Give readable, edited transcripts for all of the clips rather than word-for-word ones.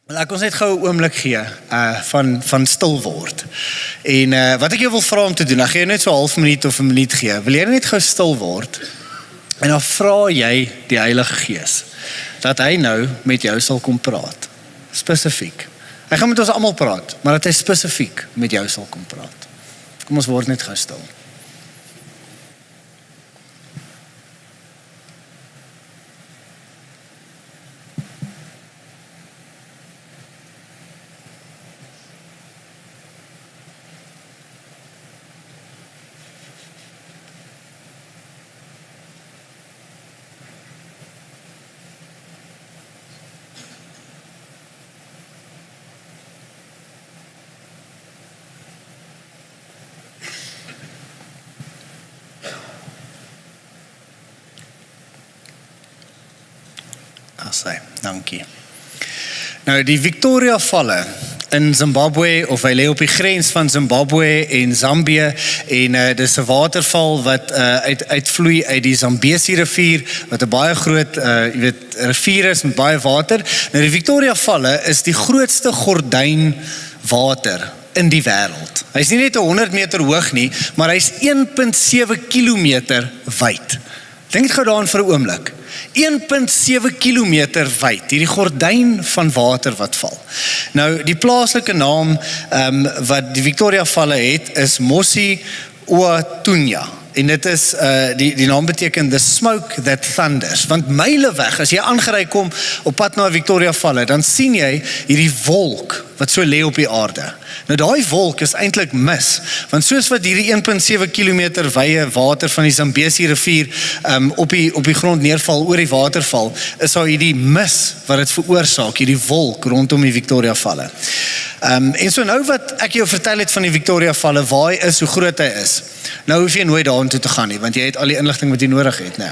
Laat ons net gou 'n oomblik gee van stil word. En wat ek jou wil vra om te doen, dan gee jy net so 'n half minuut of 'n minuut gee. Wil jy net gou stil word? En dan vra jy die Heilige Gees dat hy nou met jou sal kom praat. Spesifiek. Hy gaan met ons almal praat, maar dat hy spesifiek met jou sal kom praat. Kom ons word net gou stil. Dankie. Nou die Victoria Valle in Zimbabwe, of hy lê op die grens van Zimbabwe en Zambië, en dis 'n waterval wat uitvloei uit die Zambesi rivier, wat 'n baie groot rivier is met baie water. Nou die Victoria Valle is die grootste gordyn water in die wêreld. Hy's nie net 100 meter hoog nie, maar hy's 1.7 kilometer wyd. Dink gou daaraan vir 'n oomblik. 1.7 kilometer wyd, hierdie gordyn van water wat val. Nou, die plaaslike naam wat die Victoria Valle het, is Mossi Oatunya. En dit is, die naam beteken the smoke that thunders. Want myle weg, as jy aangery kom op pad na Victoria Valle, dan sien jy hierdie wolk wat so lê op die aarde. Nou daai wolk is eintlik mis, want soos wat hierdie 1.7 kilometer wye water van die Zambesi rivier op die grond neerval, oor die waterval, is daar hierdie mis wat dit veroorsaak, hierdie wolk rondom die Victoria Valle. En so nou wat ek jou vertel het van die Victoria Valle, waar hy is, hoe groot hy is, nou hoef jy nooit daartoe te gaan nie, want jy het al die inligting wat jy nodig het, nee.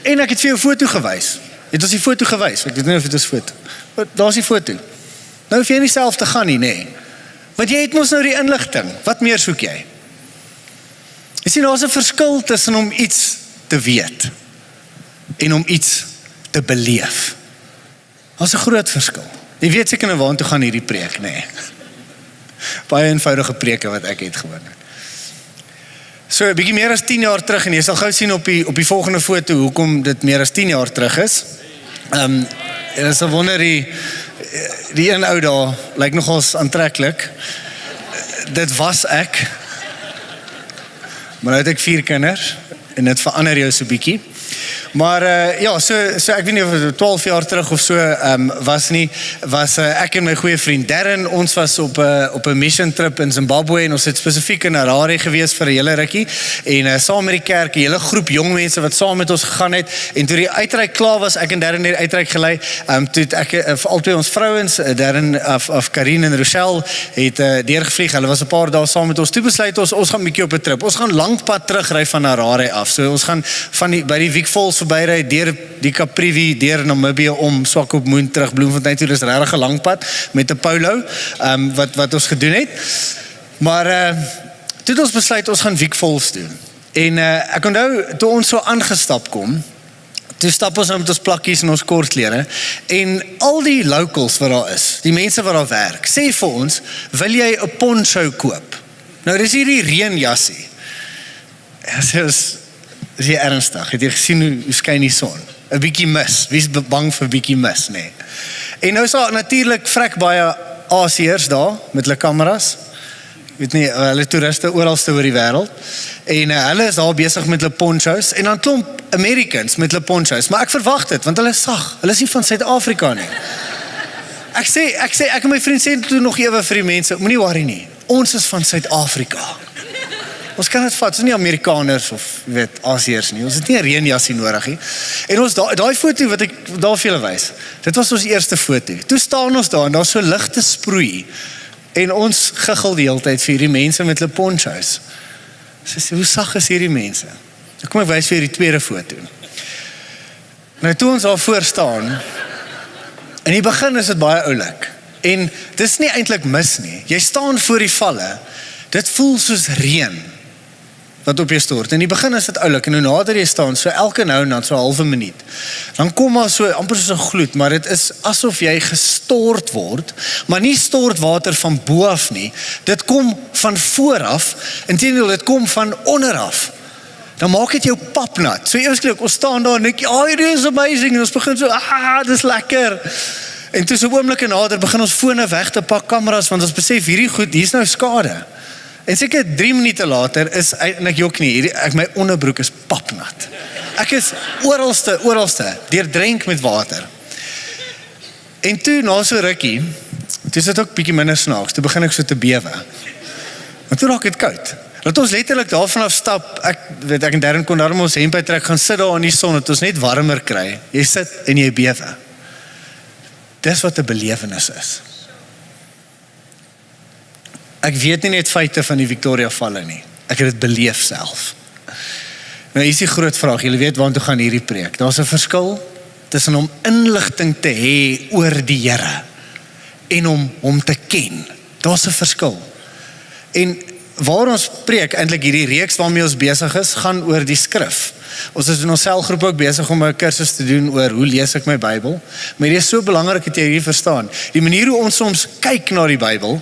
En ek het vir jou foto gewys. Het ons die foto gewys? Ek weet nie of dit is foto. Daar is die foto. Nou hoef jy nie self te gaan nie, nee. Want jy het mos nou die inligting. Wat meer soek jy? Jy sien, daar is 'n verskil tussen om iets te weet en om iets te beleef. Daar is 'n groot verskil. Jy weet seker nou waartoe gaan hierdie preek, nee. Baie eenvoudige preke wat ek het gewoon. So, 'n bietjie meer as 10 jaar terug, en jy sal gou sien op die volgende foto, hoekom dit meer as 10 jaar terug is. En ek sal wonder, die een ou daar, lyk nogals aantreklik. Dit was ek. Maar nou het ek 4 kinders, en dit verander jou so bietjie. Maar ja, so ek weet nie of het 12 jaar terug of so was ek en my goeie vriend Darren, ons was op 'n mission trip in Zimbabwe, en ons het spesifiek in Harare gewees vir 'n hele rukkie, en saam met die kerk, 'n hele groep jong mense wat saam met ons gegaan het, en toe die uitreik klaar was, ek en Darren het uitreik gelei, toe het ek, albei ons vrouens, Darren of Karin en Rochelle, het deurgevlieg, hulle was 'n paar dae saam met ons, toe besluit ons gaan 'n bietjie op 'n trip, ons gaan lank pad terugry van Harare af, so ons gaan by die Vic Falls verbyry, deur die Caprivi, deur Namibië, om Swakopmund terug Bloemfontein toe, dis regtig 'n lang pad, met 'n polo, wat ons gedoen het, maar toe het ons besluit, ons gaan Vic Falls doen, en ek onthou, toe ons so aangestap kom, toe stap ons met ons plakkies en ons kortklere, en al die locals wat daar is, die mense wat daar werk, sê vir ons, wil jy 'n poncho koop? Nou, dis hierdie reënjassie, is jy ernstig? Het jy gesien hoe skyn die son? 'n bietjie mis. Wie is bang vir 'n bietjie mis, nee? En nou is daar natuurlik vrek baie Asiërs daar met hulle kameras. Weet nie, hulle toeriste oralste oor die wêreld. En hulle is daar besig met hulle ponchos, en dan klomp Americans met hulle ponchos, maar ek verwag dit, want hulle is sag. Hulle is nie van Suid-Afrika nie. Ek en my vriend sê toe nog ewe vir die mense, moenie worry nie. Ons is van Suid-Afrika. Ons kan dit vat, ons is nie Amerikaners of Asiërs nie, ons het nie 'n reënjassie nodig nie. En ons daai foto wat ek daar vir julle wys, dit was ons eerste foto. Toe staan ons daar en daar's so ligte sproei, en ons giggel die hele tyd vir hierdie mense met hulle ponchos. So sê, hoe sag is hierdie mense? Kom ek wys vir die tweede foto. Nou toe ons daar voor staan, in die begin is dit baie oulik, en dit is nie eintlik mis nie. Jy staan voor die valle, dit voel soos reën. wat op jou stort. In die begin is dit oulik, en hoe nader jy staan, so elke nou en dan, so 'n halwe minuut, dan kom maar so, amper soos 'n gloed, maar dit is asof jy gestort word, maar nie stort water van bo af nie, dit kom van vooraf, inteendeel, dit kom van onderaf. Dan maak dit jou papnat. So ewesklik, ons staan daar en denk, hierdie is amazing, en ons begin so, dit is lekker. En toe so oomblikke nader, begin ons fone weg te pak, kameras, want ons besef, hierdie goed, hier is nou skade. En seker 3 minute later is, en ek jok nie, my onderbroek is papnat. Ek is oralste, deurdrenk met water. En toe, na so rukkie, toe is dit ook bietjie minder snaaks, toe begin ek so te bewe. Want toe raak het koud. Laat ons letterlik daarvan af stap, ek en Darren kon daarom ons hemp uittrek, gaan sit daar in die son, dat ons net warmer kry. Jy sit en jy bewe. Dis wat 'n belewenis is. Ek weet nie net feite van die Victoria Falle nie. Ek het dit beleef self. Nou, hier is die groot vraag, julle weet waartoe gaan hierdie preek. Daar's 'n verskil tussen om inligting te hê oor die Here en om hom te ken. Daar's 'n verskil. En waar ons preek, eintlik hierdie reeks waarmee ons besig is, gaan oor die skrif. Ons is in ons selgroep ook besig om 'n kursus te doen oor hoe lees ek my Bybel. Maar dit is so belangrik dat jy hierdie verstaan. Die manier hoe ons soms kyk na die Bybel,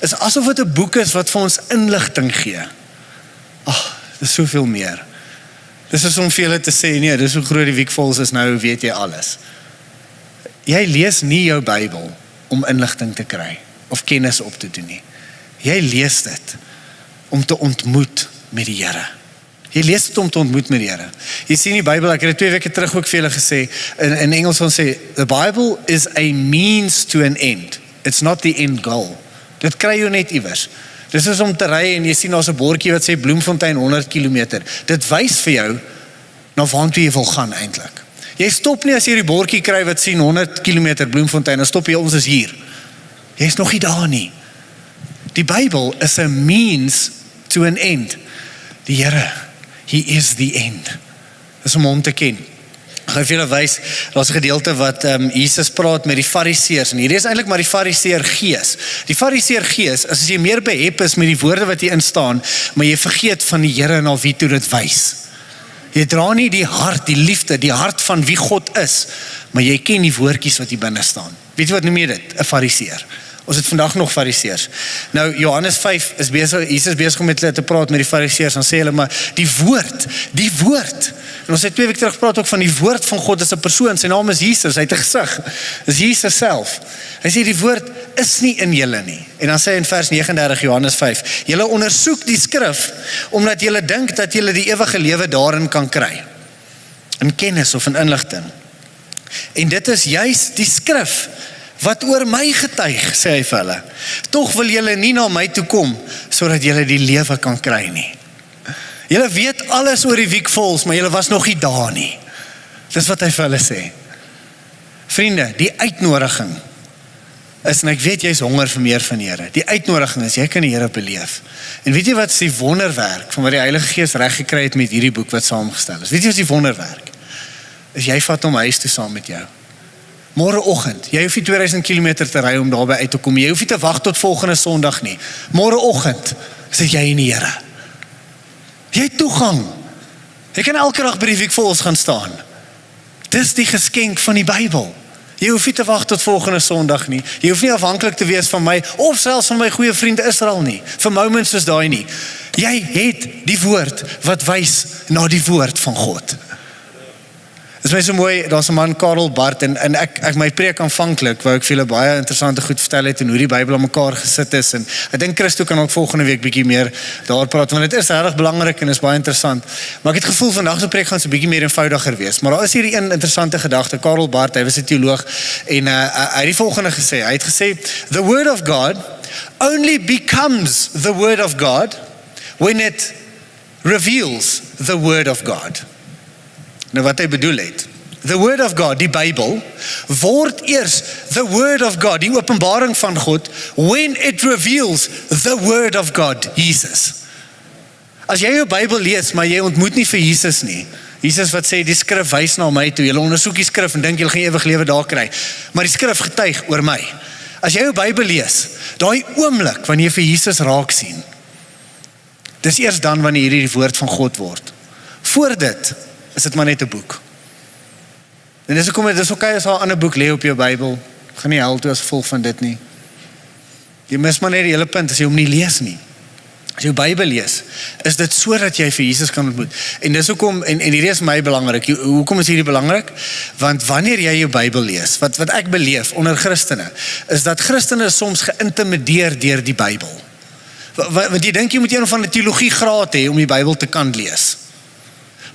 is asof dit 'n boek is wat vir ons inligting gee. Dit is soveel meer. Dis is om vir julle te sê, nee, dis hoe groot die Week Falls is nou, weet jy alles. Jy lees nie jou Bybel om inligting te kry, of kennis op te doen nie. Jy lees dit om te ontmoet met die Here. Jy lees dit om te ontmoet met die Here. Jy sien die Bybel, ek het 2 weke terug ook vir julle gesê, in Engels gaan sê, the Bible is a means to an end. It's not the end goal. Dit kry jy net iewers. Dis is om te ry en jy sien daar's 'n bordjie wat sê Bloemfontein 100 km. Dit wys vir jou na waartoe jy wil gaan eintlik. Jy stop nie as jy die bordjie kry wat sien 100 km Bloemfontein, dan stop jy, ons is hier. Jy is nog nie daar nie. Die Bybel is a means to an end. Die Here, He is the end. Dis om hom te ken. Ek gaan vir julle wys, daar's 'n gedeelte wat Jesus praat met die fariseërs, en hierdie is eintlik maar die fariseër gees. Die fariseër gees, as jy meer behep is met die woorde wat hier instaan, maar jy vergeet van die Here na wie toe dit wys. Jy dra nie die hart, die liefde, die hart van wie God is, maar jy ken die woordjies wat hier binne staan. Weet jy wat noem jy dit? 'n Fariseër. Ons het vandag nog fariseërs. Nou, Johannes 5 is besig, Jesus besig om met hulle te praat met die fariseërs, dan sê hulle maar, die woord. En ons het 2 weke terug gepraat ook van die woord van God is 'n persoon, sy naam is Jesus, hy het 'n gesig, is Jesus self. Hy sê die woord is nie in julle nie. En dan sê hy in vers 39 Johannes 5, julle ondersoek die skrif, omdat julle dink dat julle die ewige lewe daarin kan kry. In kennis of in inligting. En dit is juis die skrif, wat oor my getuig, sê hy vir hulle. Tog wil julle nie na my toe kom, sodat julle die lewe kan kry nie. Julle weet alles oor die Week Falls, maar julle was nog nie daar nie. Dis wat hy vir hulle sê. Vriende, die uitnodiging is, en ek weet jy is honger vir meer van die Here, die uitnodiging is, jy kan die Here beleef. En weet jy wat is die wonderwerk, van wat die Heilige Gees reg gekry het met hierdie boek wat saamgestel is? Weet jy wat is die wonderwerk? Is jy vat hom huis toe saam met jou. Môreoggend, jy hoef nie 2000 km te ry om daarby uit te kom, jy hoef nie te wag tot volgende Sondag nie. Môreoggend sit jy in die Here. Jy het toegang. Jy kan elke dag by die Week Falls gaan staan. Dis die geskenk van die Bybel. Jy hoef nie te wag tot volgende Sondag nie. Jy hoef nie afhanklik te wees van my, of selfs van my goeie vriend Israel nie, vir moments soos daai nie. Jy het die woord wat wys na die woord van God. Dit is my so mooi, daar's 'n man, Karel Barth, en ek my preek aanvanklik, wou ek vir julle baie interessante goed vertel het, en hoe die Bybel aan mekaar gesit is, en ek dink Christo kan ook volgende week bietjie meer daar praat, want dit is regtig belangrik en is baie interessant, maar ek het gevoel vandag se preek gaan so bietjie meer eenvoudiger wees, maar daar is hierdie een interessante gedagte. Karel Barth, hy was 'n teoloog, en hy het die volgende gesê, hy het gesê, the word of God only becomes the word of God when it reveals the word of God. Nou wat hy bedoel het, the word of God, die Bybel, word eers the word of God, die openbaring van God, when it reveals the word of God, Jesus. As jy jou Bybel lees, maar jy ontmoet nie vir Jesus nie, Jesus wat sê, die skrif wys na my toe, julle ondersoek die skrif en dink julle gaan ewig lewe daar kry, maar die skrif getuig oor my. As jy jou Bybel lees, daai oomblik, wanneer jy vir Jesus raak sien, Dis eers dan wanneer hierdie die woord van God word. Voor dit is dit maar net 'n boek. En dis hoekom dit is okay as 'n ander boek lê op jou Bybel. Gaan nie hel toe as gevolg van dit nie. Jy mis maar net die hele punt as jy hom nie lees nie. As jy jou Bybel lees, is dit sodat jy vir Jesus kan ontmoet. En dis hoekom, en hierdie is my belangrik. Hoekom is hierdie belangrik? Want wanneer jy jou Bybel lees, wat ek beleef onder Christene, is dat Christene soms geïntimideer deur die Bybel. Want jy dink jy moet een van 'n teologie graad hê om die Bybel te kan lees.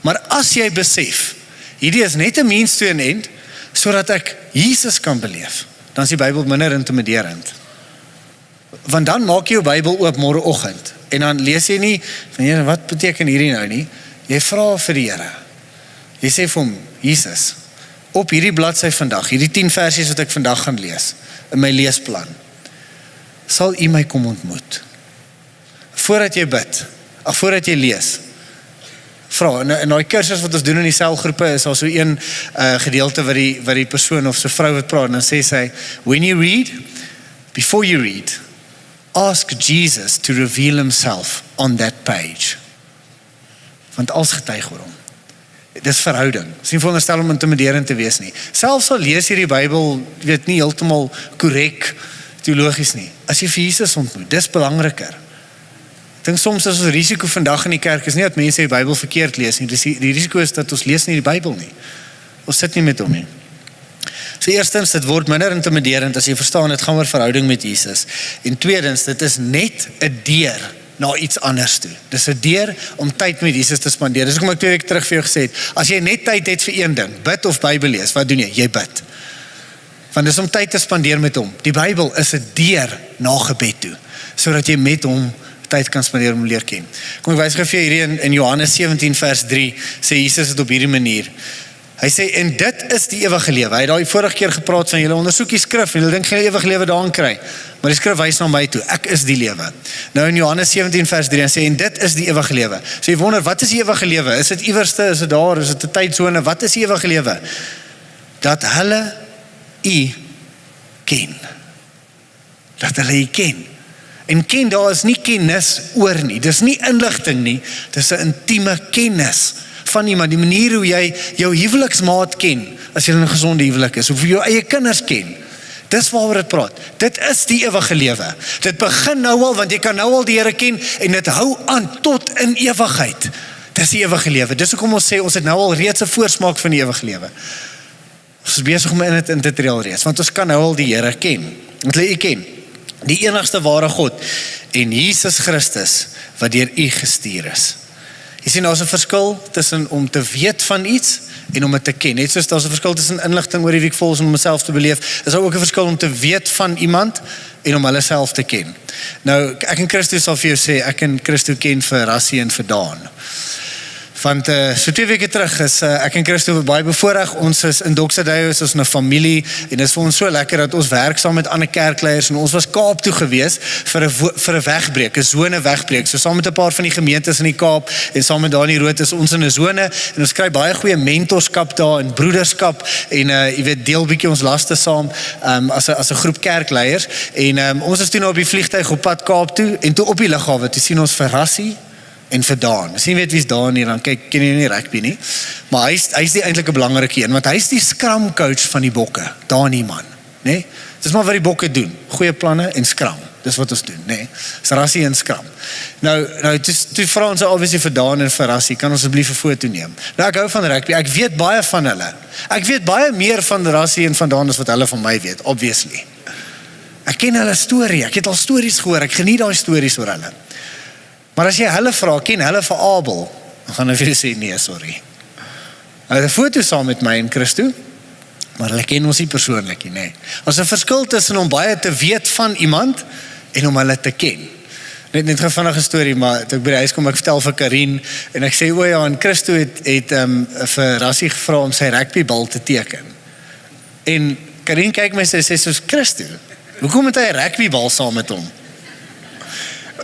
Maar as jy besef, hierdie is net 'n means to an end, sodat ek Jesus kan beleef, dan is die Bybel minder intimiderend. Want dan maak jy jou Bybel oop môreoggend, en dan lees jy nie, van Here, wat beteken hierdie nou nie? Jy vra vir die Here. Jy sê vir hom, Jesus, op hierdie bladsy vandag, hierdie 10 versies wat ek vandag gaan lees, in my leesplan, sal U my kom ontmoet. Voordat jy bid, voordat jy lees, vra, en die kursus wat ons doen in die selgroepe, is al so een gedeelte wat die persoon of so vrou wat praat, en dan sê sy, when you read, before you read, ask Jesus to reveal himself on that page. Want als getuig oor hom. Dis verhouding. Dis nie veronderstel om intimiderend te wees nie. Selfs al lees jy die Bybel, weet nie heeltemal korrek teologies nie. As jy vir Jesus ontmoet, dis belangriker. Ek dink soms is ons risiko vandag in die kerk is nie dat mense die Bybel verkeerd lees nie. Die risiko is dat ons lees nie die Bybel nie. Ons sit nie met hom nie. So eerstens, dit word minder intimiderend as jy verstaan, dit gaan oor verhouding met Jesus. En tweedens, dit is net 'n deur na iets anders toe. Dis 'n deur om tyd met Jesus te spandeer. Dis hoekom ek 2 weke terug vir jou gesê het, as jy net tyd het vir een ding, bid of Bybel lees, wat doen jy? Jy bid. Want dis om tyd te spandeer met hom. Die Bybel is 'n deur na gebed toe, sodat jy met hom tyd kan spandeer om leer ken. Kom ek wys gou vir jou hierdie in Johannes 17 vers 3, sê Jesus dit op hierdie manier. Hy sê, en dit is die ewige lewe. Hy het daai vorige keer gepraat van, julle ondersoek die skrif, en julle dink jy ewige lewe daarin kry. Maar die skrif wys na my toe, ek is die lewe. Nou in Johannes 17 vers 3, hy sê, en dit is die ewige lewe. So jy wonder, wat is die ewige lewe? Is dit iewerste, is dit daar, is dit 'n tydsone? Wat is die ewige lewe? Dat hulle U ken. Dat hulle U ken. En ken, daar is nie kennis oor nie, dis nie inligting nie, dis 'n intieme kennis van iemand, die manier hoe jy jou huweliksmaat ken, as jy in 'n gesonde huwelik is, of jou eie kinders ken, dis waaroor dit praat, dit is die ewige lewe, dit begin nou al, want jy kan nou al die Here ken, en dit hou aan tot in ewigheid, dis die ewige lewe, dis hoekom ons sê, ons het nou al reeds 'n voorsmaak van die ewige lewe, ons is besig om in te tree al reeds, want ons kan nou al die Here ken, want jy ken, die enigste ware God, en Jesus Christus, wat deur U gestuur is. Jy sien, daar is 'n verskil tussen om te weet van iets en om dit te ken. Net soos daar is 'n verskil tussen inligting oor die week volgens om myself te beleef, is daar ook 'n verskil om te weet van iemand en om hulle self te ken. Nou, ek en Christo sal vir jou sê, ek en Christo ken vir Rassie en vir Daan. Want so 2 weke terug is ek en Christo baie bevoorreg, ons is in Doxadeo, is ons 'n familie, en dit is vir ons so lekker dat ons werk saam met ander kerkleiers, en ons was Kaap toe gewees vir 'n wegbreek, 'n sone wegbreek, so saam met 'n paar van die gemeentes in die Kaap, en saam met Dani Rood is ons in 'n sone, en ons kry baie goeie mentorskap daar, en broederskap, en jy weet, deel bietjie ons laste saam, as 'n groep kerkleiers, en ons is toe nou op die vliegtuig op pad Kaap toe, en toe op die lughawe, toe sien ons vir Rassie, en vir Daan. As jy weet wie's Daan nie, dan kyk, ken jy nie rugby nie. Maar hy's die eintlik 'n belangrike een, want hy's die scrum coach van die bokke, Dani man, né? Dis maar wat die bokke doen, goeie planne en scrum. Dis wat ons doen, né? Dis Rassie en scrum. Nou toe vra ons obviously vir Daan en vir Rassie, kan ons asseblief 'n foto neem? Nou ek hou van rugby, ek weet baie van hulle. Ek weet baie meer van Rassie en van Daan as wat hulle van my weet, obviously. Ek ken hulle storie, ek het al stories gehoor, ek geniet daai stories oor hulle. Maar as jy hulle vra, ken hulle vir Abel, dan gaan hulle vir jou sê, nee, sorry. Hulle het 'n foto saam met my en Christo, maar hulle ken ons nie persoonlik nie, nee. Ons 'n verskil tussen om baie te weet van iemand, en om hulle te ken. Net gou vinnige storie, maar toe ek by die huis kom, ek vertel vir Karin, en ek sê, o ja, en Christo het vir Rassie gevra om sy rugbybal te teken. En Karin kyk my, sy sê, soos Christo, hoekom het hy 'n rugbybal saam met hom?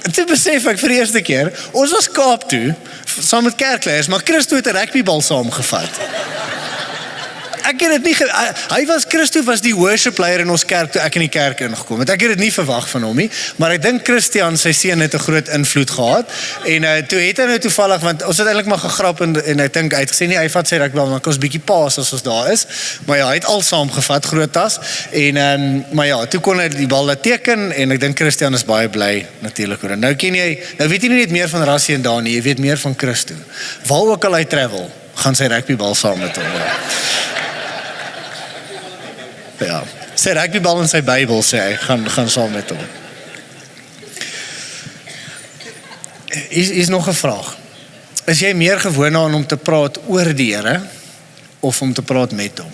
Toe besef ek vir die eerste keer, ons was Kaap toe, saam met kerkleiers, maar Christo het 'n rugbybal saamgevat. ek het dit nie, Christo was die worship leier in ons kerk toe ek in die kerk ingekom het. Ek het dit nie verwag van hom nie, maar ek dink Christian, sy seun het 'n groot invloed gehad, en toe het hy nou toevallig, want ons het eintlik maar gegrap, en ek dink, hy het gesê nie, hy vat sy rugbal, dan kan ons bietjie paas as ons daar is, maar ja, hy het al saamgevat, groot tas, en maar ja, toe kon hy die bal laat teken, en ek dink Christian is baie bly, natuurlik oor. Nou weet jy nie net meer van Rassie en Dani, jy weet meer van Christo. Waar ook al hy travel, gaan sy rugbybal saam met hom. Ja, sy rugbybal in sy Bybel, sê hy, gaan saam met hom. Is nog 'n vraag. Is jy meer gewoond aan om te praat oor die Here, of om te praat met hom?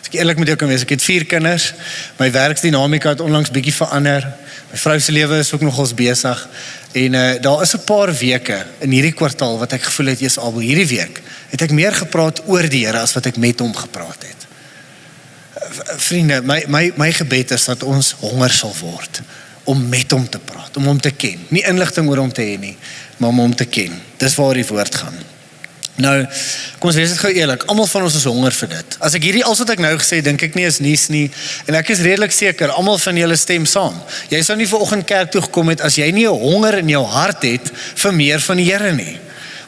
As ek eerlik met jou kan wees, ek het 4 kinders, my werksdinamika het onlangs bietjie verander, my vrou se lewe is ook nogals besig, en daar is 'n paar weke in hierdie kwartaal wat ek gevoel het, Jesus Abel, hierdie week het ek meer gepraat oor die Here as wat ek met hom gepraat het. Vriende, my gebed is dat ons honger sal word om met hom te praat, om hom te ken. Nie inligting oor hom te hê nie, maar om hom te ken. Dis waar die woord gaan. Nou, kom ons wees dit gou eerlik, almal van ons is honger vir dit. As ek hierdie, alles wat ek nou gesê, dink ek nie is nuus nie, en ek is redelik seker, almal van julle stem saam. Jy sou nie vanoggend kerk toe gekom het, as jy nie 'n honger in jou hart het, vir meer van die Here nie.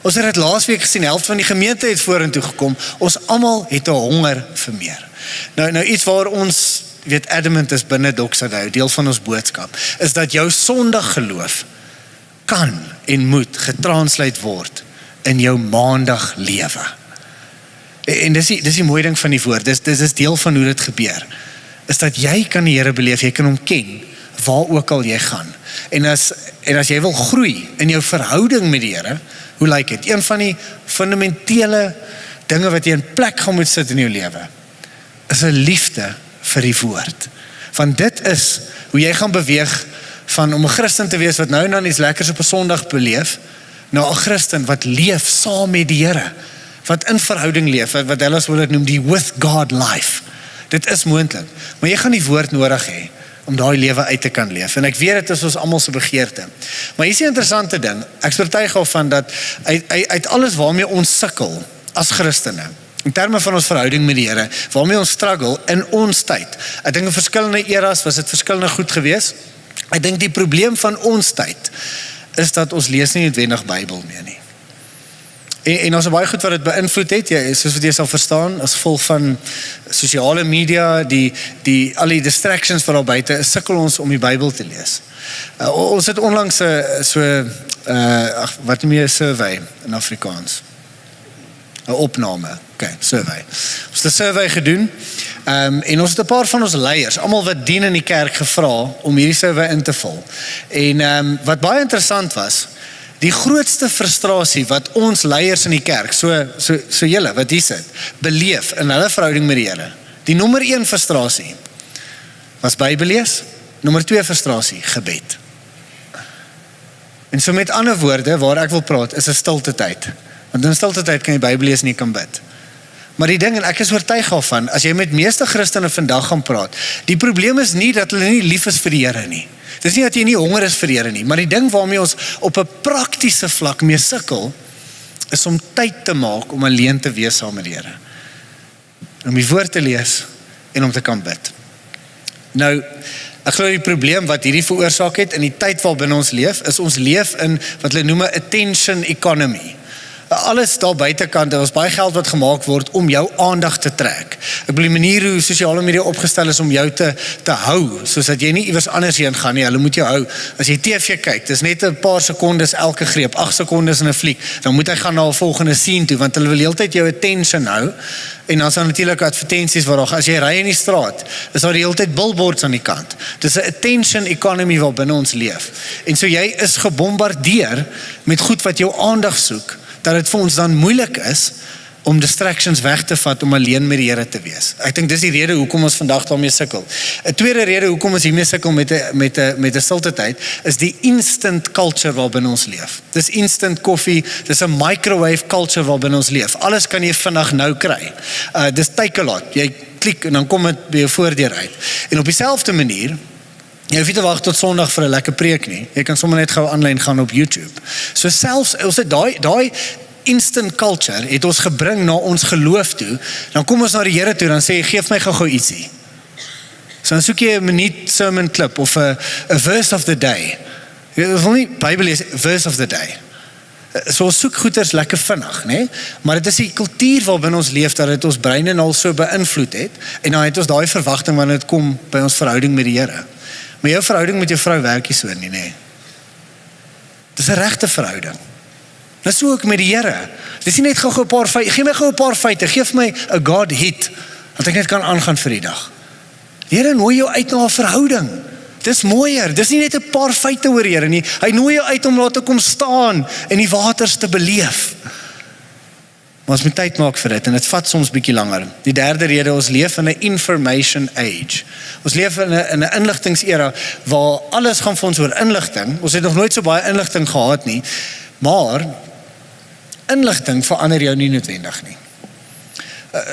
Ons het dit laasweek gesien, helft van die gemeente het vorentoe gekom, ons almal het 'n honger vir meer. Nou iets waar ons, adamant is binne Doxadou, deel van ons boodskap, is dat jou Sondag geloof kan en moet getranslate word in jou maandag lewe. En dis die mooie ding van die woord, dis is deel van hoe dit gebeur, is dat jy kan die Here beleef, jy kan hom ken, waar ook al jy gaan. En as jy wil groei in jou verhouding met die Here, hoe lyk dit? Een van die fundamentele dinge wat jy in plek gaan moet sit in jou lewe, is 'n liefde vir die woord. Want dit is hoe jy gaan beweeg van om 'n Christen te wees wat nou en dan iets lekkers op 'n Sondag beleef, na 'n Christen wat leef saam met die Here, wat in verhouding leef, wat hulle wil dit noem, die with God life. Dit is moontlik, maar jy gaan die woord nodig hê om daai lewe uit te kan leef. En ek weet dit is ons almal se begeerte. Maar hier is 'n interessante ding. Ek oortuig van dat uit alles waarmee ons sukkel as Christene, in terme van ons verhouding met die Here, waarmee ons struggle in ons tyd. Ek dink in verskillende eras was dit verskillende goed gewees. Ek dink die probleem van ons tyd is dat ons lees nie noodwendig Bybel meer nie. En ons is baie goed wat dit beïnvloed het, soos wat jy sal verstaan, as gevolg van sosiale media, al die distractions wat daar buite is, sukkel ons om die Bybel te lees. Ons het onlangs wat noem jy 'n survey in Afrikaans? 'n opname, survey. Ons het 'n survey gedoen, en ons het 'n paar van ons leiers, almal wat dien in die kerk, gevra om hierdie survey in te vul. En wat baie interessant was, die grootste frustrasie wat ons leiers in die kerk, so julle wat hier sit, beleef in hulle verhouding met die Here. Die nommer 1 frustrasie was Bybel lees, nommer 2 frustrasie, gebed. En so met ander woorde, waar ek wil praat, is 'n stilte tyd. Want in stilte tyd kan jy Bybel lees en jy kan bid. Maar die ding, en ek is oortuig daarvan, as jy met meeste Christene vandag gaan praat, die probleem is nie dat hulle nie lief is vir die Here nie. Dit is nie dat jy nie honger is vir die Here nie, maar die ding waarmee ons op 'n praktiese vlak mee sukkel, is om tyd te maak om alleen te wees saam met die Here. Om die woord te lees en om te kan bid. Nou, ek glo die probleem wat hierdie veroorsaak het in die tyd waarbinne ons leef, is ons leef in wat hulle noem 'n attention economy. Alles daar buitekant, daar is baie geld wat gemaak word om jou aandag te trek. Ek bedoel die manier hoe sosiale media opgestel is om jou te hou, soos dat jy nie iewers anders heen gaan nie, hulle moet jou hou. As jy TV kyk, dis net 'n paar sekondes elke greep, 8 sekondes in 'n fliek, dan moet hy gaan na 'n volgende scene toe, want hulle wil heeltyd jou attention hou, en dan is daar natuurlik advertensies waar as jy ry in die straat, is daar die heeltyd billboards aan die kant. Dis 'n attention economy waar binne ons leef. En so jy is gebombardeer met goed wat jou aandag soek, dat het vir ons dan moeilik is om distractions weg te vat om alleen met die Here te wees. Ek dink dis die rede hoekom ons vandag daarmee sukkel. 'n tweede rede hoekom ons hiermee sukkel met 'n stilte tyd, is die instant culture waarbinne ons leef. Dis instant koffie, dis 'n microwave culture waarbinne ons leef. Alles kan jy vinnig nou kry. Dis take a lot. Jy klik en dan kom dit by jou voordeur uit. En op dieselfde manier, jy hoef nie te wag tot Sondag vir 'n lekker preek nie. Jy kan sommer net gou aanlyn gaan op YouTube. So selfs, ons het daai instant culture het ons gebring na ons geloof toe, dan kom ons na die Here toe, dan sê, geef my gou ietsie. So dan soek jy 'n minuut sermon clip, of 'n verse of the day. Jy wil nie Bybel lees, verse of the day. So ons soek goeders lekker vinnig, né? Maar dit is die kultuur waarin ons leef, dat dit ons breine al so beïnvloed het, en dan het ons daai verwagting wanneer dit kom by ons verhouding met die Here. Maar jou verhouding met jou vrou werk nie so nie, né? Dis 'n regte verhouding. Dis so ook met die Here. Dis nie net gou 'n paar feite, gee my gou 'n paar feite, geef my 'n God hit, dat ek net kan aangaan vir die dag. Die Here nooi jou uit na 'n verhouding. Dis mooier, dis nie net 'n paar feite oor die Here nie. Hy nooi jou uit om daar te kom staan en die waters te beleef. Maar ons moet tyd maak vir dit, en dit vat soms bietjie langer. Die derde rede, ons leef in 'n information age. Ons leef in 'n inligtingsera waar alles gaan vir ons oor inligting. Ons het nog nooit so baie inligting gehad nie, maar inligting verander jou nie noodwendig nie.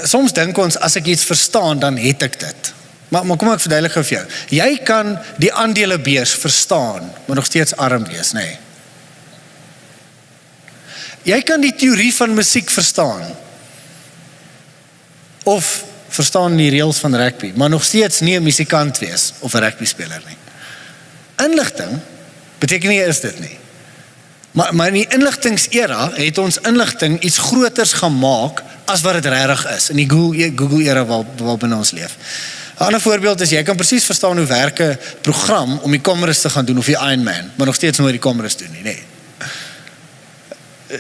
Soms dink ons, as ek iets verstaan, dan het ek dit. Maar kom ek verduidelik vir jou. Jy kan die aandelebeurs verstaan, maar nog steeds arm wees, nee. Jy kan die teorie van musiek verstaan, of verstaan die reëls van rugby, maar nog steeds nie 'n musikant wees, of 'n rugby speler nie. Inligting beteken nie is dit nie. Maar in die inligtingsera het ons inligting iets groters gemaak as wat dit regtig is, in die Google era waarbinne ons leef. 'n ander voorbeeld is, jy kan presies verstaan hoe werk 'n program om die kameras te gaan doen, of die Iron Man, maar nog steeds nooit die kameras doen nie, nee.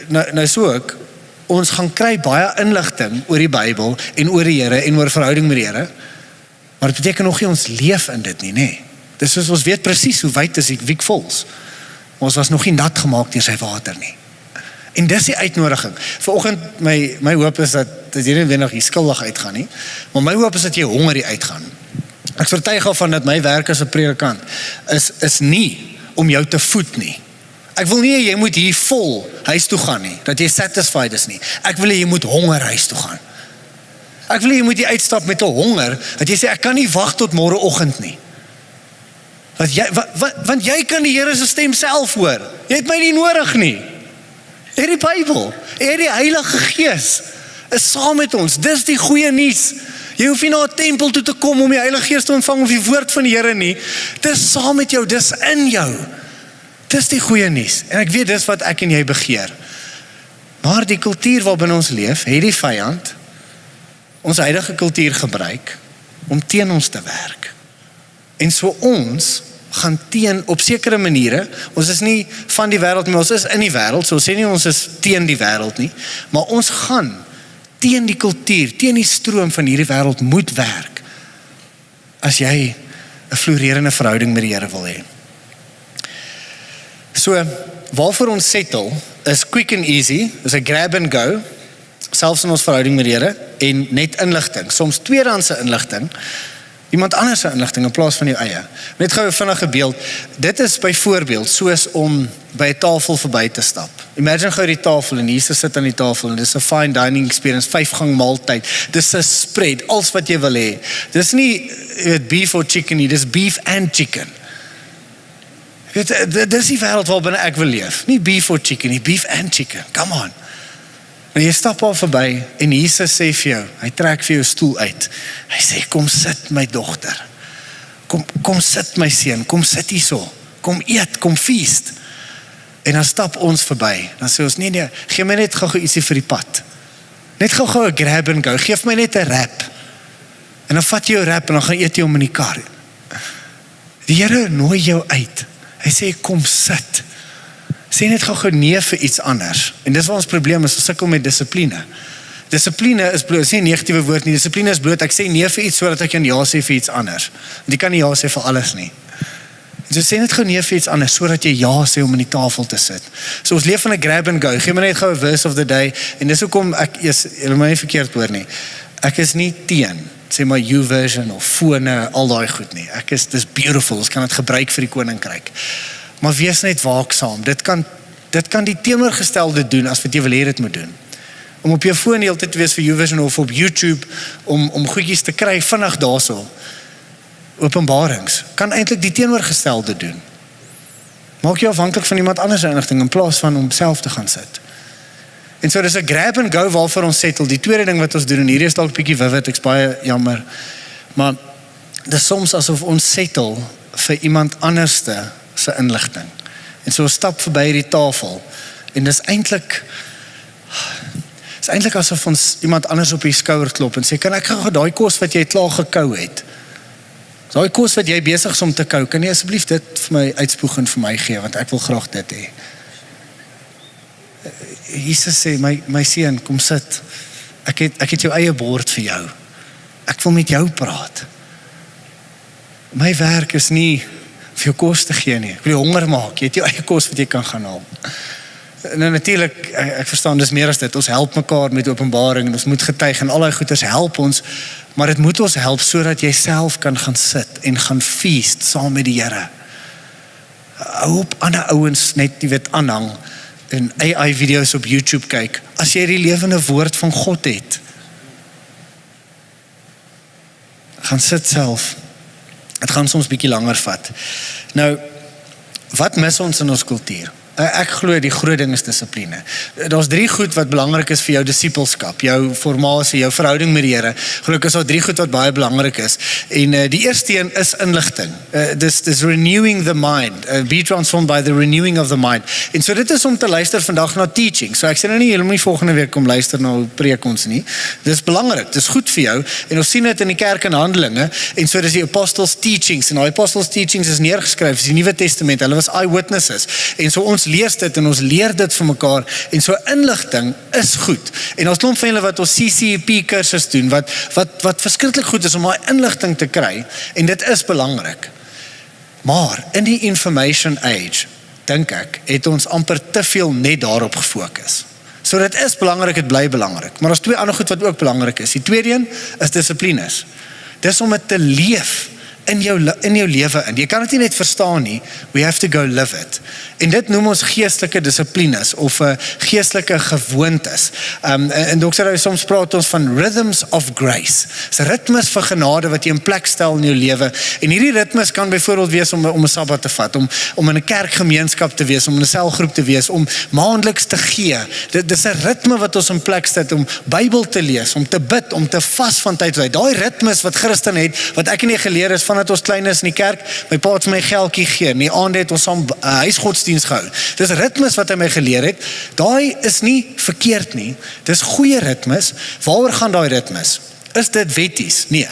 Nou so ook, ons gaan kry baie inligting oor die Bybel, en oor die Here, en oor verhouding met die Here, maar dit beteken nog nie ons leef in dit nie, nee. Dis soos ons weet presies hoe wyd is die Wiek Falls, maar ons was nog nie nat gemaak deur sy water nie. En dis die uitnodiging. Vanoggend, my hoop is dat jy nie weer nog hier skuldig uitgaan nie, maar my hoop is dat jy honger hier uitgaan. Ek vertuig al van dat my werk as 'n predikant is nie om jou te voed nie. Ek wil nie jy moet hier vol huis toe gaan nie, dat jy satisfied is nie. Ek wil jy moet honger huis toe gaan. Ek wil jy moet hier uitstap met 'n honger, dat jy sê, ek kan nie wag tot môreoggend nie. Want jy kan die Here se stem self hoor. Jy het my nie nodig nie. Jy het die Bybel, jy het die Heilige Gees, is saam met ons. Dis die goeie nuus. Jy hoef nie na 'n tempel toe te kom om die Heilige Gees te ontvang of die woord van die Here nie. Dis saam met jou, dis in jou. Dis die goeie nuus. En ek weet dis wat ek en jy begeer. Maar die kultuur waarbinne ons leef, het die vyand ons huidige kultuur gebruik om teen ons te werk. En so ons gaan teen op sekere maniere. Ons is nie van die wêreld, maar ons is in die wêreld. So ons sê nie ons is teen die wêreld nie, maar ons gaan teen die kultuur, teen die stroom van hierdie wêreld moet werk, as jy 'n floreerende verhouding met die Here wil hê. So, waarvoor ons settle, is quick and easy, is 'n grab and go, selfs in ons verhouding met die Here, en net inligting, soms tweedehandse inligting, iemand anders se inligting in plaas van jou eie. Net gou 'n vinnige beeld. Dit is byvoorbeeld soos om by 'n tafel verby te stap. Imagine gou die tafel en Jesus sit aan die tafel en dis 'n fine dining experience, 5-gang maaltyd. Dis 'n spread, alles wat jy wil hê. Dis nie beef or chicken nie, dis beef and chicken. Dis die wêreld waarbinne ek wil leef. Nie beef or chicken nie, beef and chicken. Come on. En jy stap al verby en Jesus sê vir jou, hy trek vir jou stoel uit. Hy sê, kom sit my dogter. Kom sit my seun, kom sit hierso. Kom eet, kom feast. En dan stap ons verby. Dan sê ons, nee, gee my net gou ietsie vir die pad. Net gou 'n grab and go. Geef my net 'n wrap. En dan vat jy jou wrap en dan gaan eet jy hom in die kar. Die Here nooi jou uit. Hy sê, kom sit. Sê net gou nee vir iets anders. En dis waar ons probleem is, ons sukkel met dissipline. Dissipline is bloot, is nie 'n negatiewe woord nie, dissipline is bloot, ek sê nee vir iets sodat ek kan ja sê vir iets anders. Want jy kan nie ja sê vir alles nie. En so sê net gou nee vir iets anders, sodat jy ja sê om aan die tafel te sit. So ons leef in 'n grab and go, gee my net gou 'n verse of the day, en dis hoekom julle my nie verkeerd hoor nie, ek is nie teen, sê maar YouVersion of fone, al daai goed nie. Dis beautiful, ons kan dit gebruik vir die koninkryk. Maar wees net waaksaam, dit kan die teenoorgestelde doen as wat jy wil hê dit moet doen. Om op jou foon die hele tyd te wees vir YouVersion of op YouTube, om goedjies te kry vinnig daarso, openbarings, kan eintlik die teenoorgestelde doen. Maak jou afhanklik van iemand anders inligting in plaas van om self te gaan sit. En so dis 'n grab and go waarvoor ons settle. Die tweede ding wat ons doen, en hierdie is dalk 'n bietjie vivid, ek's baie jammer, maar dis soms asof ons settle vir iemand anderste se inligting. En so ons stap verby hierdie tafel, en dis eintlik asof ons iemand anders op die skouer klop en sê, kan ek gou daai kos wat jy klaar gekou het, daai kos wat jy besig is om te kou, kan jy asseblief dit vir my uitspoeg en vir my gee, want ek wil graag dit hê. Jesus sê, my seun, kom sit. Ek het jou eie bord vir jou. Ek wil met jou praat. My werk is nie vir jou kos te gee nie. Ek wil jou honger maak. Jy het jou eie kos wat jy kan gaan haal. Nou natuurlik, ek verstaan, dis meer as dit. Ons help mekaar met openbaring en ons moet getuig en al die goeders help ons, maar dit moet ons help sodat jy self kan gaan sit en gaan feast saam met die Here. Hou op ander ouens net nie weet aanhang en AI video's op YouTube kyk, as jy die lewende woord van God het. Gaan sit self. Het gaan soms bietjie langer vat. Nou, wat mis ons in ons kultuur? Ek glo die groot ding is dissipline. Daar's 3 goed wat belangrik is vir jou disipelskap, jou formasie, jou verhouding met die Here. Gelukkig is daar 3 goed wat baie belangrik is. En die eerste een is inligting. Dis renewing the mind. Be transformed by the renewing of the mind. En so dit is om te luister vandag na teaching. So ek sê nou nie, jy moet nie volgende week kom luister na preek ons nie. Dis belangrik, dis goed vir jou. En ons sien dit in die kerk in Handelinge. En so dis die apostles teachings. En die apostles teachings is neergeskryf, is die Nuwe Testament. Hulle was eyewitnesses. En so ons lees dit en ons leer dit vir mekaar, en so inligting is goed, en ons klomp van julle wat ons CCEP kursus doen, wat verskriklik goed is om daai inligting te kry, en dit is belangrik, maar in die information age, dink ek, het ons amper te veel net daarop gefokus. So dit is belangrik, het bly belangrik, maar daar's 2 ander goed wat ook belangrik is. Die tweede een is dissiplines. Dis om dit te leef in jou lewe in. Jy kan dit nie net verstaan nie, we have to go live it. En dit noem ons geestelike dissiplines, of geestelike gewoontes. En dokter, soms praat ons van rhythms of grace. Dis ritmes vir genade wat jy in plek stel in jou lewe. En hierdie ritmes kan byvoorbeeld wees om 'n Sabbat te vat, om in 'n kerkgemeenskap te wees, om in 'n selgroep te wees, om maandeliks te gee. Dis 'n ritme wat ons in plek stel, om Bybel te lees, om te bid, om te vas van tyd tot tyd. Daai ritmes wat Christen het, wat ek nie geleer is vandat ons klein is in die kerk, my pa het my geldjie gee, in die aande het ons saam huisgodsdienst gehou. Dis ritmes wat hy my geleer het, daai is nie verkeerd nie, dis goeie ritmes. Waaroor gaan daai ritmes? Is dit wetties? Nee.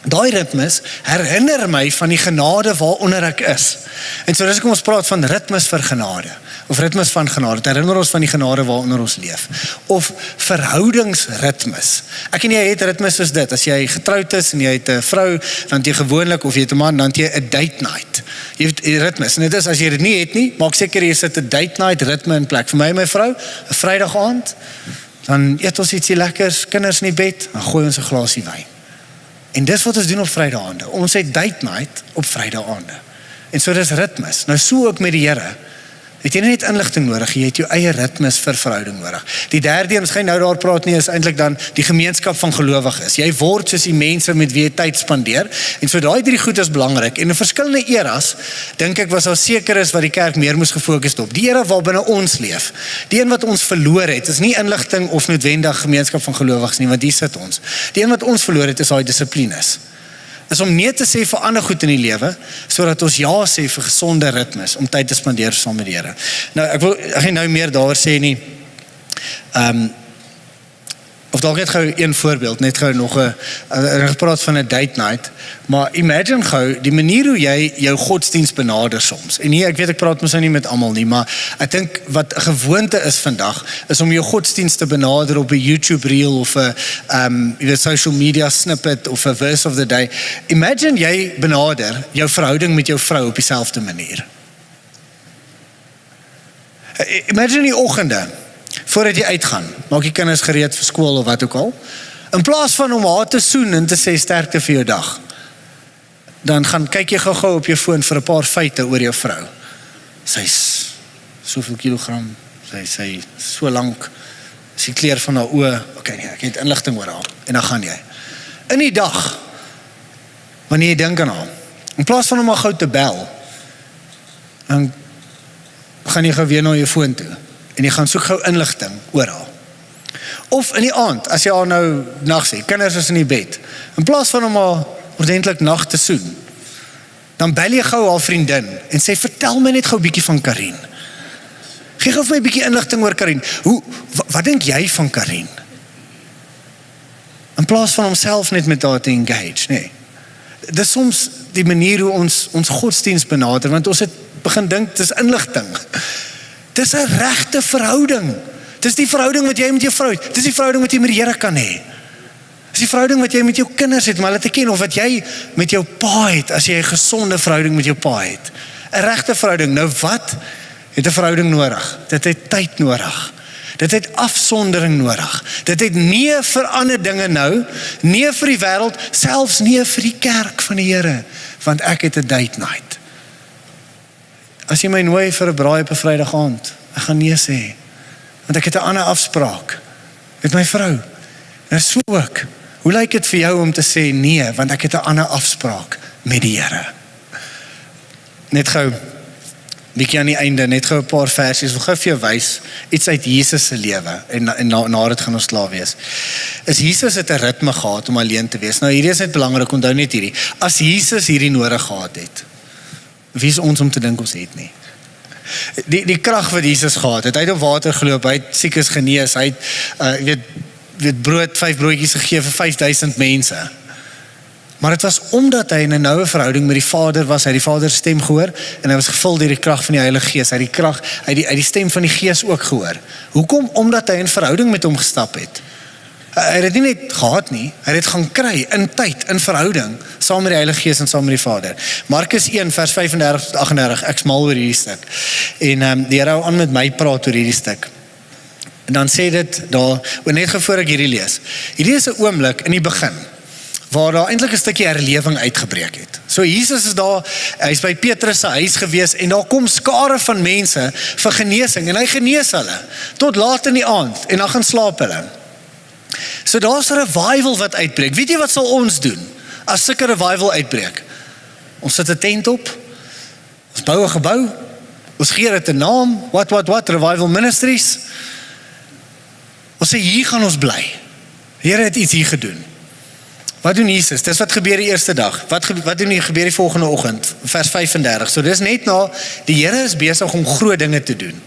Daai ritmes herinner my van die genade waaronder ek is. En so dis kom ons praat van ritmes vir genade, of ritmes van genade, dit herinner ons van die genade waaronder ons leef, of verhoudingsritmes. Ek en jy het ritmes soos dit, as jy getroud is en jy het 'n vrou, dan het jy gewoonlik, of jy het 'n man, dan het jy 'n date night. Jy het ritmes, en dit is, as jy dit nie het nie, maak seker jy sit 'n date night ritme in plek. Vir my en my vrou, 'n Vrydag aand, dan eet ons ietsie lekkers, kinders in die bed, dan gooi ons 'n glasie wyn. En dis wat ons doen op Vrydaande. Ons het date night op Vrydaande. En so dis ritmes. Nou so ook met die Here. Het jy net inligting nodig, jy het jou eie ritmes vir verhouding nodig. Die derde een, miskien nou daar praat nie, is eintlik dan die gemeenskap van gelowiges. Jy word soos die mense met wie jy tyd spandeer. En so daai 3 goed is belangrik. En in verskillende eras, dink ek was daar seker is wat die kerk meer moes gefokus op. Die era waarbinne ons leef. Die een wat ons verloor het, is nie inligting of noodwendig gemeenskap van gelowiges nie, want hier sit ons. Die een wat ons verloor het, is daai dissiplines. Is om nee te sê vir ander goed in die lewe, sodat ons ja sê vir gesonde ritmes, om tyd te spandeer saam met die Here. Nou, ek gaan nou meer daar sê nie, of dalk net gou een voorbeeld, net gou nog 'n gepraat van 'n date night, maar imagine gou, die manier hoe jy jou godsdienst benader soms, en hier, ek weet ek praat mos nou nie met almal nie, maar ek dink wat 'n gewoonte is vandag, is om jou godsdienst te benader op 'n YouTube reel, of 'n social media snippet, of 'n verse of the day. Imagine jy benader jou verhouding met jou vrou op dieselfde manier. Imagine die oggende, voordat jy uitgaan, maak jy kinders gereed vir skool of wat ook al, in plaas van om haar te soen en te sê sterkte vir jou dag, dan gaan kyk jy gou op jou foon vir 'n paar feite oor jou vrou. Sy's soveel kilogram, sy so lank, sy kleur van haar oë, okay, nee, ek het inligting oor haar, en dan gaan jy. In die dag, wanneer jy dink aan haar, in plaas van om haar gou te bel, dan gaan jy gou weer na jou foon toe. en jy gaan soek gou inligting oor haar. Of in die aand, as jy haar nou nag sê, kinders is in die bed, in plaas van om haar ordentlik nag te soen, dan bel jy gou haar vriendin en sê, vertel my net gou 'n bietjie van Karin. Gee gou vir my 'n bietjie inligting oor Karin. Wat dink jy van Karin? In plaas van homself net met haar te engage, nee. Dis soms die manier hoe ons godsdienst benader, want ons het begin dink, dis inligting. Dis 'n regte verhouding. Dis die verhouding wat jy met jou vrou het. Dis die verhouding wat jy met die Here kan hê. Dis die verhouding wat jy met jou kinders het, maar hulle te ken, of wat jy met jou pa het, as jy 'n gesonde verhouding met jou pa het. 'n Regte verhouding. Nou wat het 'n verhouding nodig? Dit het tyd nodig. Dit het afsondering nodig. Dit het nie vir ander dinge nou, nie vir die wêreld, selfs nie vir die kerk van die Here, want ek het 'n date night. As jy my nooi vir 'n braai op 'n Vrydag aand, ek gaan nee sê, want ek het 'n ander afspraak met my vrou. En so ook, hoe lyk dit vir jou om te sê nee, want ek het 'n ander afspraak met die Here? Net gou, bietjie aan die einde, net gou 'n paar versies, wil gou vir jou wys, iets uit Jesus se lewe, en na dit gaan ons klaar wees. Jesus het 'n ritme gehad om alleen te wees. Nou hierdie is net belangrik, onthou net hierdie. As Jesus hierdie nodig gehad het, wie is ons om te dink ons het nie? Die krag wat Jesus gehad het, hy het op water geloop, hy het siekes genees, hy het brood, 5 broodjies gegee vir 5000 mense. Maar dit was omdat hy in 'n noue verhouding met die Vader was, hy het die Vader se stem gehoor, en hy was gevul deur die krag van die Heilige Gees, hy het die stem van die Gees ook gehoor. Hoekom? Omdat hy in verhouding met hom gestap het. Hy het dit nie net gehad nie, hy het dit gaan kry, in tyd, in verhouding, saam met die Heilige Gees en saam met die Vader. Markus 1 vers 35 tot 38, ek smal oor hierdie stuk, en die Here hou aan met my praat oor hierdie stuk. En dan sê dit daar, net voor ek hierdie lees, hierdie is 'n oomblik in die begin, waar daar eintlik 'n stukkie herlewing uitgebreek het. So Jesus is daar, hy is by Petrus se huis gewees, en daar kom skare van mense vir genesing, en hy genees hulle, tot laat in die aand, en dan gaan slaap hulle. So daar's 'n revival wat uitbreek. Weet jy wat sal ons doen, as sulke revival uitbreek? Ons sit 'n tent op, ons bou 'n gebou, ons gee dit 'n naam, wat, Revival Ministries. Ons sê, hier gaan ons bly. Die Here het iets hier gedoen. Wat doen Jesus? Dis wat gebeur die eerste dag. Wat doen hy? Gebeur die volgende oggend, vers 35. So dis net na, die Here is besig om groot dinge te doen.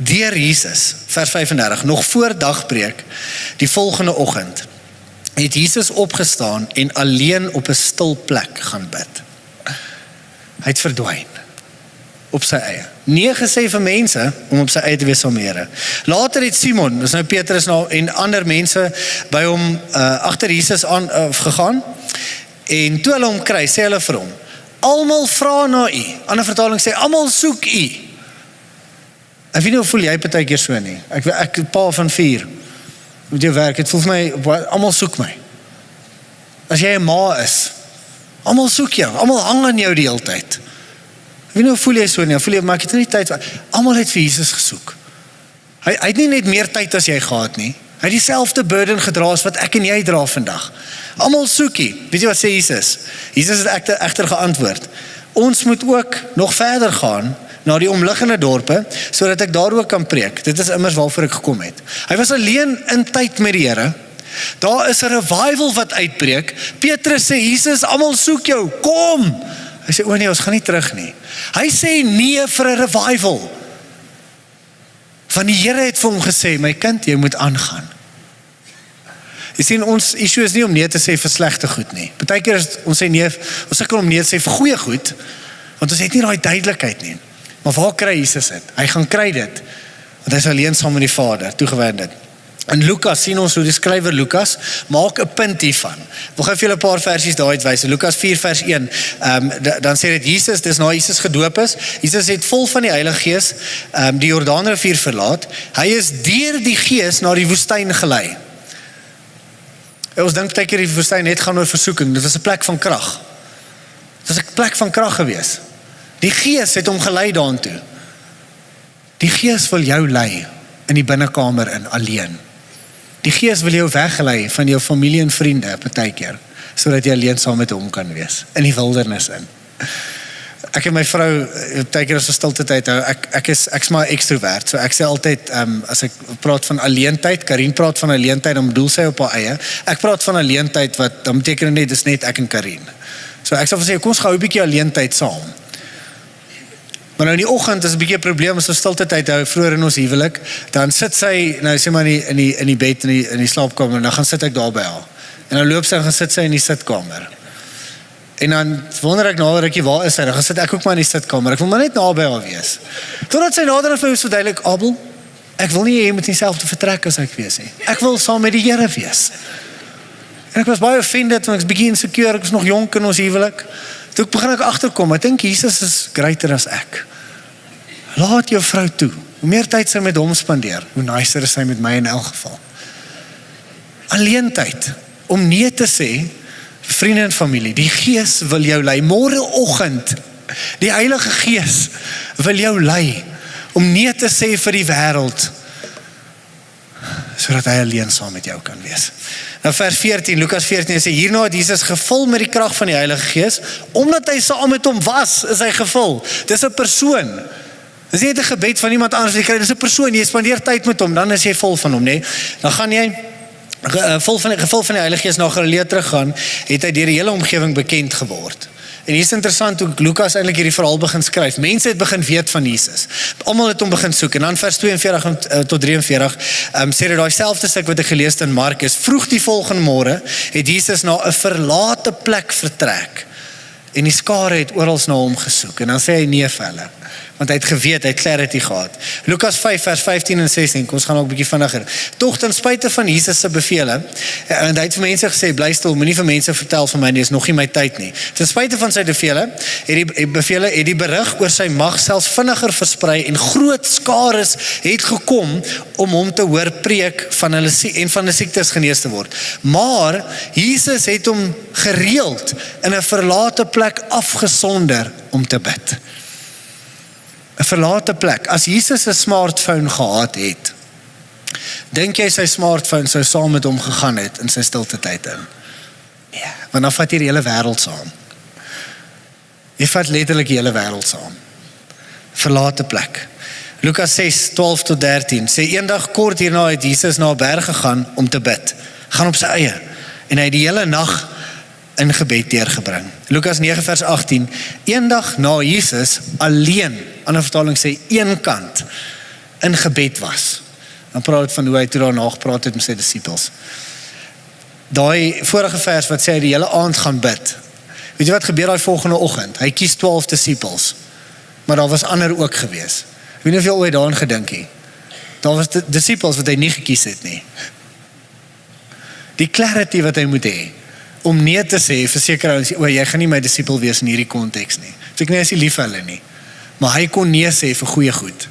Deur Jesus, vers 35, nog voor dagbreek, die volgende oggend, het Jesus opgestaan en alleen op 'n stil plek gaan bid. Hy het verdwyn. Op sy eie. Nie gesê vir mense om op sy eie te wees saam met die Here. Later het Simon, dis nou Petrus en ander mense by hom agter Jesus aan gegaan, en toe hulle hom kry, sê hulle vir hom, almal vra na u. Ander vertaling sê, almal soek u. Ek weet nie, hoe voel jy partykeer so nie? Ek pa van 4, met jou werk, het voel vir my, almal soek my. As jy 'n ma is, almal soek jou, almal hang aan jou die hele tyd. Ek weet nie, hoe voel jy so nie? Voel jy, maar ek het nie tyd, almal het vir Jesus gesoek. Hy het nie net meer tyd as jy gehad nie, hy het dieselfde burden gedra as wat ek en jy dra vandag. Almal soek hy. Weet jy wat sê Jesus? Jesus het egter geantwoord, ons moet ook nog verder gaan, na die omliggende dorpe, sodat ek daar ook kan preek. Dit is immers waarvoor ek gekom het. Hy was alleen in tyd met die Here. Daar is 'n revival wat uitbreek. Petrus sê, Jesus, almal soek jou, kom! Hy sê, o nee, ons gaan nie terug nie. Hy sê nee vir 'n revival. Van die Here het vir hom gesê, my kind, jy moet aangaan. Jy sien, ons issue is nie om nee te sê vir slegte goed nie. Partykeer is ons sê nee, ons sukkel om nee te sê vir goeie goed, want ons het nie daai duidelikheid nie. Maar waar kry Jesus dit? Hy gaan kry dit, want hy is alleen saam met die Vader, toegewy dit. In Lukas sien ons hoe die skrywer Lukas maak 'n punt hiervan. Wil gou vir julle 'n paar versies daar uitwys. Lukas 4 vers 1, dan sê dit Jesus, dis na Jesus gedoop is. Jesus het vol van die Heilige Gees die Jordaanrivier verlaat. Hy is deur die Gees na die woestyn gelei. Ons dink baie keer die woestyn net gaan oor versoeking. Dit was 'n plek van krag. Dit was 'n plek van krag gewees. Die Gees het hom gelei daartoe. Die Gees wil jou lei in die binnekamer in, alleen. Die Gees wil jou weggelei van jou familie en vriende, partykeer, sodat jy alleen saam met hom kan wees, in die wildernis in. Ek en my vrou, tydkeer as ons stilte tyd hou, ek's maar extrovert, so ek sê altyd, as ek praat van alleentyd, Karin praat van alleentyd, dan bedoel sy op haar eie, ek praat van alleentyd, dan beteken dit dis net ek en Karin. So ek sal sê, kom ons gou 'n bietjie alleentyd saam. Maar nou in die oggend is 'n bietjie 'n probleem as ons stilte tyd hou, vroeër in ons huwelik, dan sit sy, nou sê maar in die bed, in die slaapkamer, en dan gaan sit ek daar by haar. En dan loop sy en gaan sit sy in die sitkamer. En dan wonder ek na 'n rukkie, waar is sy? Dan gaan sit ek ook maar in die sitkamer. Ek wil maar net naby haar wees. Totdat sy nader aan my is verduidelik, Abel, ek wil nie jy moet dieselfde vertrek as ek wees nie. Ek wil saam met die Here wees. En ek was baie offended, want ek was bietjie insecure, ek was nog jonk in ons huwelik. Toe begin ek agterkom, ek dink Jesus is greater as ek. Laat jou vrou toe. Hoe meer tyd sy met hom spandeer, hoe nicer is sy met my in elk geval. Alleentyd, om nee te sê, vriende en familie, die Gees wil jou lei. Môreoggend, die Heilige Gees wil jou lei, om nee te sê vir die wêreld, sodat hy alleen saam met jou kan wees. Nou vers 14, Lukas 14 sê, hierna het Jesus gevul met die krag van die Heilige Gees, omdat hy saam met hom was, is hy gevul. Dis 'n persoon. Dis nie net 'n gebed van iemand anders, jy kry, dis 'n persoon, jy spandeer tyd met hom, dan is jy vol van hom, nee. Dan gaan jy gevul van die Heilige Gees na Galilea teruggaan, het hy deur die hele omgewing bekend geword. En hier is interessant hoe Lukas eintlik hierdie verhaal begin skryf. Mense het begin weet van Jesus. Almal het hom begin soek. En dan vers 42 tot 43 sê dit daai selfde stuk wat ek gelees het in Markus. Vroeg die volgende môre het Jesus na 'n verlate plek vertrek. En die skare het oral na hom gesoek. En dan sê hy nee vir hulle. Want hy het geweet, hy het clarity gehad. Lukas 5 vers 15 en 16, kom ons gaan ook 'n bietjie vinniger. Tog ten spyte van Jesus se bevele, en hy het vir mense gesê, bly stil, moenie vir mense vertel van my nie, is nog nie my tyd nie. Ten spyte van sy bevele, het die berig oor sy mag selfs vinniger versprei en groot skares het gekom om hom te hoor preek van hulle en van hulle siektes genees te word. Maar Jesus het hom gereeld in 'n verlate plek afgesonder om te bid. 'n verlate plek. As Jesus 'n smartphone gehad het, dink jy sy smartphone sou saam met hom gegaan het in sy stilte tyd in? Ja, want dan vat jy die hele wêreld saam. Jy vat letterlik die hele wêreld saam. Verlate plek. Lukas 6, 12 tot 13, sê eendag kort hierna het Jesus na 'n berg gegaan om te bid. Gaan op sy eie. En hy het die hele nag in gebed deurgebring. Lukas 9 vers 18, eendag na Jesus alleen, ander vertaling sê eenkant, in gebed was. Dan praat het van hoe hy toe daarna gepraat het met sy disippels. Daai vorige vers wat sê hy die hele aand gaan bid. Weet jy wat gebeur daai volgende oggend? Hy kies 12 disippels, maar daar was ander ook gewees. Ek weet nie of jy ooit daaraan gedink het. Daar was disippels wat hy nie gekies het nie. Die clarity wat hy moet hê, om nee te sê, verseker ons, jy gaan nie my disipel wees in hierdie konteks nie. So ek nie is nie lief vir hulle nie. Maar hy kon nee sê vir goeie goed.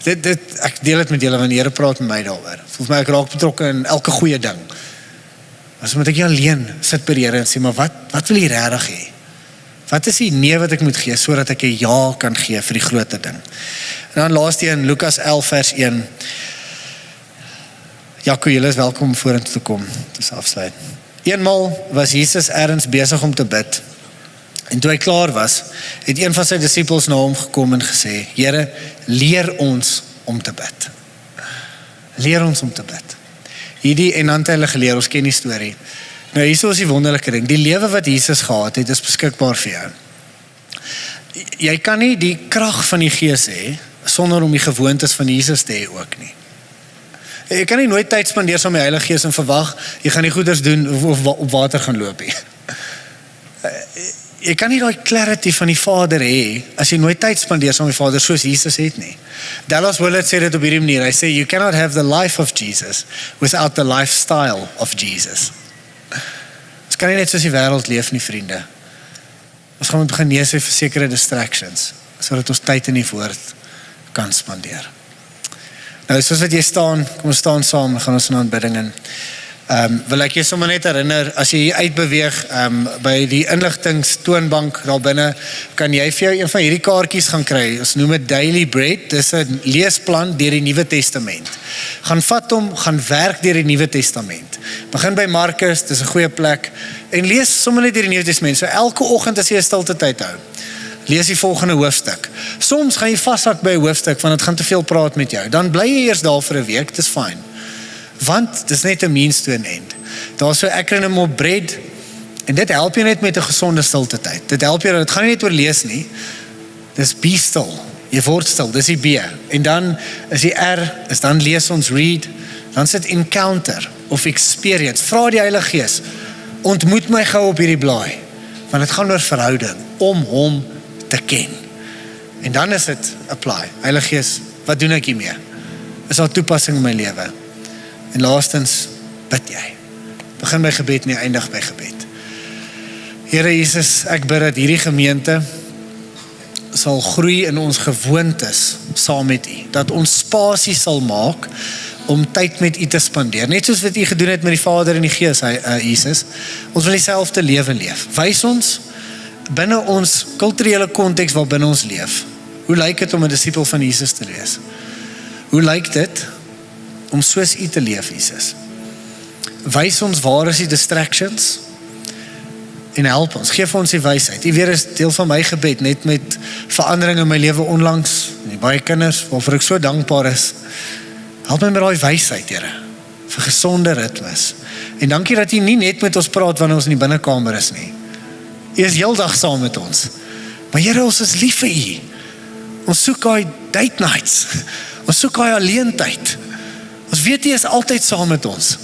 Ek deel dit met julle, want die Here praat met my daaroor. Voel my ek raak betrokke in elke goeie ding. As moet ek nie alleen sit by die Here en sê, maar wat wil jy regtig hê? Wat is die nee wat ek moet gee, sodat ek 'n ja kan gee vir die groter ding? En dan laaste in Lukas 11 vers 1. Jaco, julle is welkom om vorentoe te kom. Dis afsluit. Eenmaal was Jesus ergens besig om te bid. En toe hy klaar was, het een van sy disippels na hom gekom en gesê, Here, leer ons om te bid. Leer ons om te bid. Hierdie en dan het hulle geleer, ons ken die storie. Nou hier is die wonderlike ding, die lewe wat Jesus gehad het, is beskikbaar vir jou. Jy kan nie die krag van die Gees hê, sonder om die gewoontes van Jesus te hê ook nie. Jy kan nie nooit tyd spandeer saam met die Heilige Gees en verwag, jy gaan die goeders doen of op water gaan loop nie. Jy kan nie daai clarity van die Vader hê, as jy nooit tyd spandeer saam met die Vader, soos Jesus het nie. Dallas Willard sê dit op hierdie manier, hy sê, you cannot have the life of Jesus, without the lifestyle of Jesus. Ons kan nie net soos die wêreld leef nie, vriende. Ons gaan moet begin nee sê vir sekere distractions, sodat ons tyd in die woord kan spandeer. Nou, soos wat jy staan, kom ons staan saam, gaan ons in aanbidding in. Wil ek jy sommer net herinner, as jy hier uitbeweeg, by die inligtingstoonbank daar binne, kan jy vir jou een van hierdie kaartjies gaan kry. Ons noem dit Daily Bread, dis 'n leesplan deur die Nuwe Testament. Gaan vat hom, gaan werk deur die Nuwe Testament. Begin by Markus, dis 'n goeie plek, en lees sommer net deur die Nuwe Testament. So elke oggend as jy 'n stilte tyd hou, lees die volgende hoofstuk. Soms gaan jy vashak by 'n hoofstuk, want dit gaan te veel praat met jou. Dan bly jy eers daar vir 'n week, dis fine. Want dis net 'n means to an end. Daar's so 'n acronym op BREAD, en dit help jy net met 'n gesonde stilte tyd. Dit help jy, dit gaan nie net oor lees nie. Dis be still. Jy word stil, dis die B. En dan is die R, is dan lees ons read, dan sit encounter of experience. Vra die Heilige Gees, ontmoet my gou op hierdie blaai, want dit gaan oor verhouding, om hom te ken. En dan is dit apply. Heilige Gees, wat doen ek hiermee? Is daar toepassing in my lewe? En laastens, bid jy. Begin by gebed en eindig by gebed. Here Jesus, ek bid dat hierdie gemeente sal groei in ons gewoontes saam met U. Dat ons spasie sal maak om tyd met U te spandeer. Net soos wat U gedoen het met die Vader en die Gees, Jesus. Ons wil dieselfde lewe leef. Wys ons binne ons kulturele konteks waar binne ons leef. Hoe lyk dit om 'n disipel van Jesus te wees? Hoe lyk dit om soos U te leef, Jesus? Wys ons waar is die distractions en help ons, geef ons die wysheid. U weet, is deel van my gebed, net met verandering in my lewe onlangs, en die baie kinders, waarvoor ek so dankbaar is. Help my met daai wysheid, Here, vir gesonde ritmes. En dankie dat U nie net met ons praat wanneer ons in die binnekamer is nie. U is heeldag saam met ons. Maar Here, ons is lief vir U. Ons soek daai date nights. Ons soek daai alleentyd. Ons weet U is altyd saam met ons.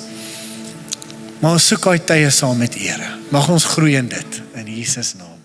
Maar ons soek daai tye saam met U, Here. Mag ons groei in dit, in Jesus naam.